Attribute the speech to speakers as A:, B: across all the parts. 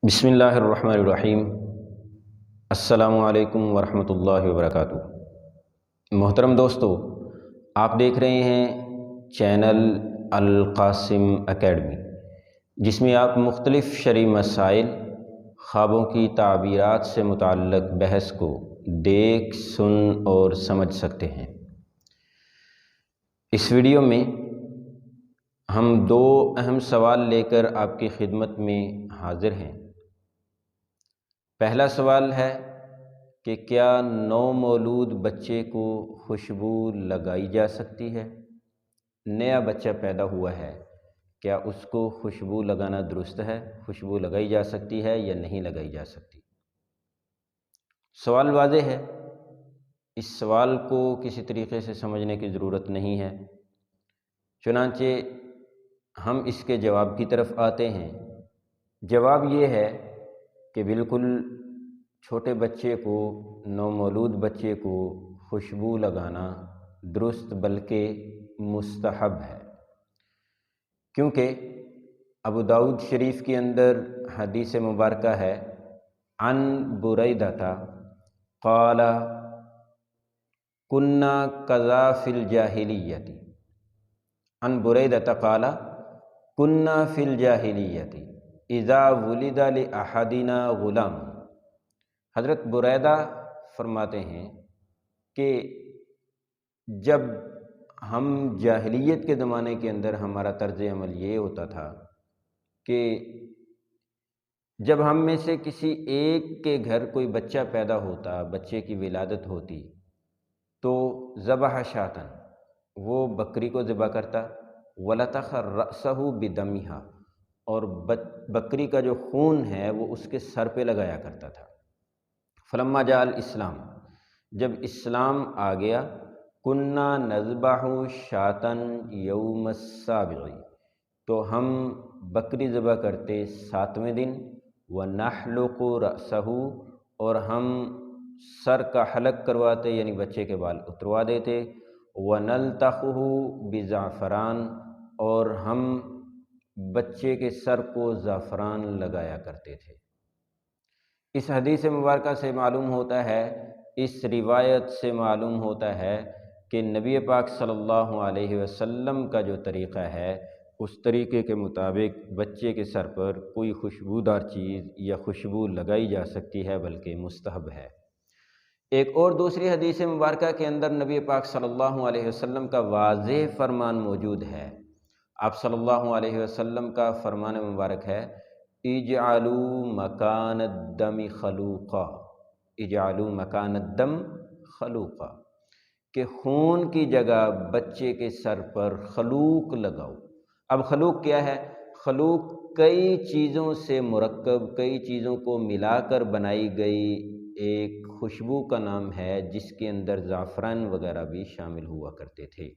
A: بسم اللہ الرحمن الرحیم۔ السلام علیکم ورحمۃ اللہ وبرکاتہ۔ محترم دوستو، آپ دیکھ رہے ہیں چینل القاسم اکیڈمی، جس میں آپ مختلف شرعی مسائل، خوابوں کی تعبیرات سے متعلق بحث کو دیکھ، سن اور سمجھ سکتے ہیں۔ اس ویڈیو میں ہم دو اہم سوال لے کر آپ کی خدمت میں حاضر ہیں۔ پہلا سوال ہے کہ کیا نومولود بچے کو خوشبو لگائی جا سکتی ہے؟ نیا بچہ پیدا ہوا ہے، کیا اس کو خوشبو لگانا درست ہے؟ خوشبو لگائی جا سکتی ہے یا نہیں لگائی جا سکتی؟ سوال واضح ہے، اس سوال کو کسی طریقے سے سمجھنے کی ضرورت نہیں ہے، چنانچہ ہم اس کے جواب کی طرف آتے ہیں۔ جواب یہ ہے کہ بالکل چھوٹے بچے کو، نومولود بچے کو خوشبو لگانا درست بلکہ مستحب ہے، کیونکہ ابو داؤد شریف کے اندر حدیث مبارکہ ہے، عن بریدہ قال کنا کذا فی الجاہلیۃ، عن بریدہ قال کنا فی الجاہلیۃ اذا ولد لأحدنا غلام۔ حضرت بریدہ فرماتے ہیں کہ جب ہم جاہلیت کے زمانے کے اندر ہمارا طرز عمل یہ ہوتا تھا کہ جب ہم میں سے کسی ایک کے گھر کوئی بچہ پیدا ہوتا، بچے کی ولادت ہوتی، تو ذبح شاطن، وہ بکری کو ذبح کرتا، ولطخ رأسہ بدمہا، اور بکری کا جو خون ہے وہ اس کے سر پہ لگایا کرتا تھا۔ فلما جاء الاسلام، جب اسلام آ گیا، کنا نذبح شاطن یوم السابع، تو ہم بکری ذبح کرتے 7ویں دن، ونحلق رأسہ، اور ہم سر کا حلق کرواتے یعنی بچے کے بال اتروا دیتے، ونلتخہ بزعفران، اور ہم بچے کے سر کو زعفران لگایا کرتے تھے۔ اس حدیث مبارکہ سے معلوم ہوتا ہے، اس روایت سے معلوم ہوتا ہے کہ نبی پاک صلی اللہ علیہ وسلم کا جو طریقہ ہے، اس طریقے کے مطابق بچے کے سر پر کوئی خوشبودار چیز یا خوشبو لگائی جا سکتی ہے، بلکہ مستحب ہے۔ ایک اور دوسری حدیث مبارکہ کے اندر نبی پاک صلی اللہ علیہ وسلم کا واضح فرمان موجود ہے۔ آپ صلی اللہ علیہ وسلم کا فرمان مبارک ہے، اجعلوا مکان الدم خلوقا، اجعلوا مکان الدم خلوقا، کہ خون کی جگہ بچے کے سر پر خلوق لگاؤ۔ اب خلوق کیا ہے؟ خلوق کئی چیزوں سے مرکب، کئی چیزوں کو ملا کر بنائی گئی ایک خوشبو کا نام ہے، جس کے اندر زعفران وغیرہ بھی شامل ہوا کرتے تھے۔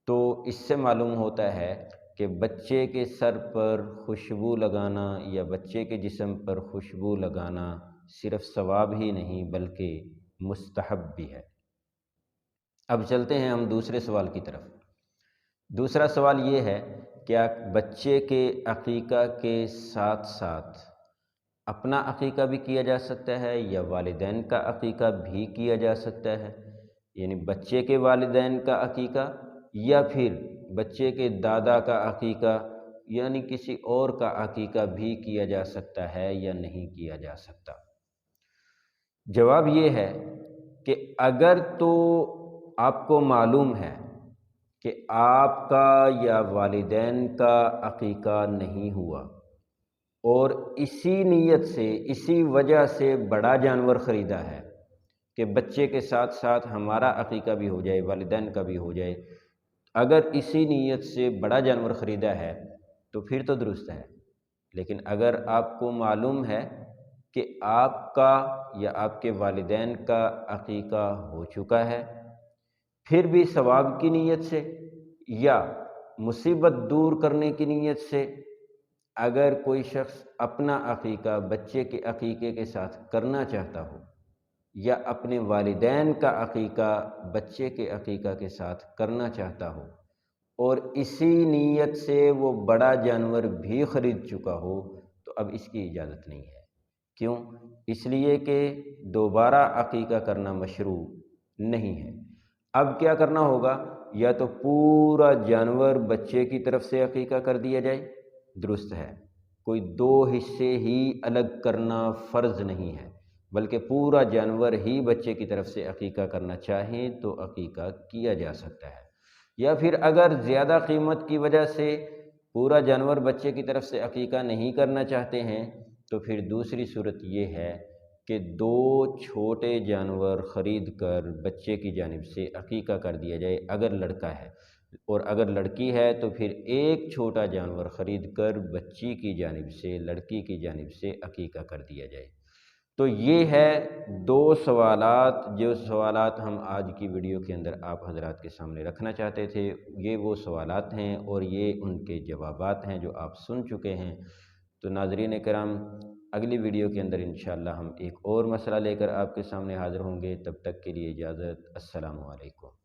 A: تو اس سے معلوم ہوتا ہے کہ بچے کے سر پر خوشبو لگانا یا بچے کے جسم پر خوشبو لگانا صرف ثواب ہی نہیں بلکہ مستحب بھی ہے۔ اب چلتے ہیں ہم دوسرے سوال کی طرف۔ دوسرا سوال یہ ہے، کیا بچے کے عقیقہ کے ساتھ ساتھ اپنا عقیقہ بھی کیا جا سکتا ہے یا والدین کا عقیقہ بھی کیا جا سکتا ہے؟ یعنی بچے کے والدین کا عقیقہ یا پھر بچے کے دادا کا عقیقہ، یعنی کسی اور کا عقیقہ بھی کیا جا سکتا ہے یا نہیں کیا جا سکتا؟ جواب یہ ہے کہ اگر تو آپ کو معلوم ہے کہ آپ کا یا والدین کا عقیقہ نہیں ہوا، اور اسی نیت سے، اسی وجہ سے بڑا جانور خریدا ہے کہ بچے کے ساتھ ساتھ ہمارا عقیقہ بھی ہو جائے، والدین کا بھی ہو جائے، اگر اسی نیت سے بڑا جانور خریدا ہے تو پھر تو درست ہے۔ لیکن اگر آپ کو معلوم ہے کہ آپ کا یا آپ کے والدین کا عقیقہ ہو چکا ہے، پھر بھی ثواب کی نیت سے یا مصیبت دور کرنے کی نیت سے اگر کوئی شخص اپنا عقیقہ بچے کے عقیقے کے ساتھ کرنا چاہتا ہو، یا اپنے والدین کا عقیقہ بچے کے عقیقہ کے ساتھ کرنا چاہتا ہو، اور اسی نیت سے وہ بڑا جانور بھی خرید چکا ہو، تو اب اس کی اجازت نہیں ہے۔ کیوں؟ اس لیے کہ دوبارہ عقیقہ کرنا مشروع نہیں ہے۔ اب کیا کرنا ہوگا؟ یا تو پورا جانور بچے کی طرف سے عقیقہ کر دیا جائے، درست ہے، کوئی دو حصے ہی الگ کرنا فرض نہیں ہے، بلکہ پورا جانور ہی بچے کی طرف سے عقیقہ کرنا چاہیں تو عقیقہ کیا جا سکتا ہے۔ یا پھر اگر زیادہ قیمت کی وجہ سے پورا جانور بچے کی طرف سے عقیقہ نہیں کرنا چاہتے ہیں تو پھر دوسری صورت یہ ہے کہ دو چھوٹے جانور خرید کر بچے کی جانب سے عقیقہ کر دیا جائے اگر لڑکا ہے، اور اگر لڑکی ہے تو پھر ایک چھوٹا جانور خرید کر بچی کی جانب سے، لڑکی کی جانب سے عقیقہ کر دیا جائے۔ تو یہ ہے دو سوالات، جو سوالات ہم آج کی ویڈیو کے اندر آپ حضرات کے سامنے رکھنا چاہتے تھے، یہ وہ سوالات ہیں اور یہ ان کے جوابات ہیں جو آپ سن چکے ہیں۔ تو ناظرین کرام، اگلی ویڈیو کے اندر انشاءاللہ ہم ایک اور مسئلہ لے کر آپ کے سامنے حاضر ہوں گے۔ تب تک کے لیے اجازت، السلام علیکم۔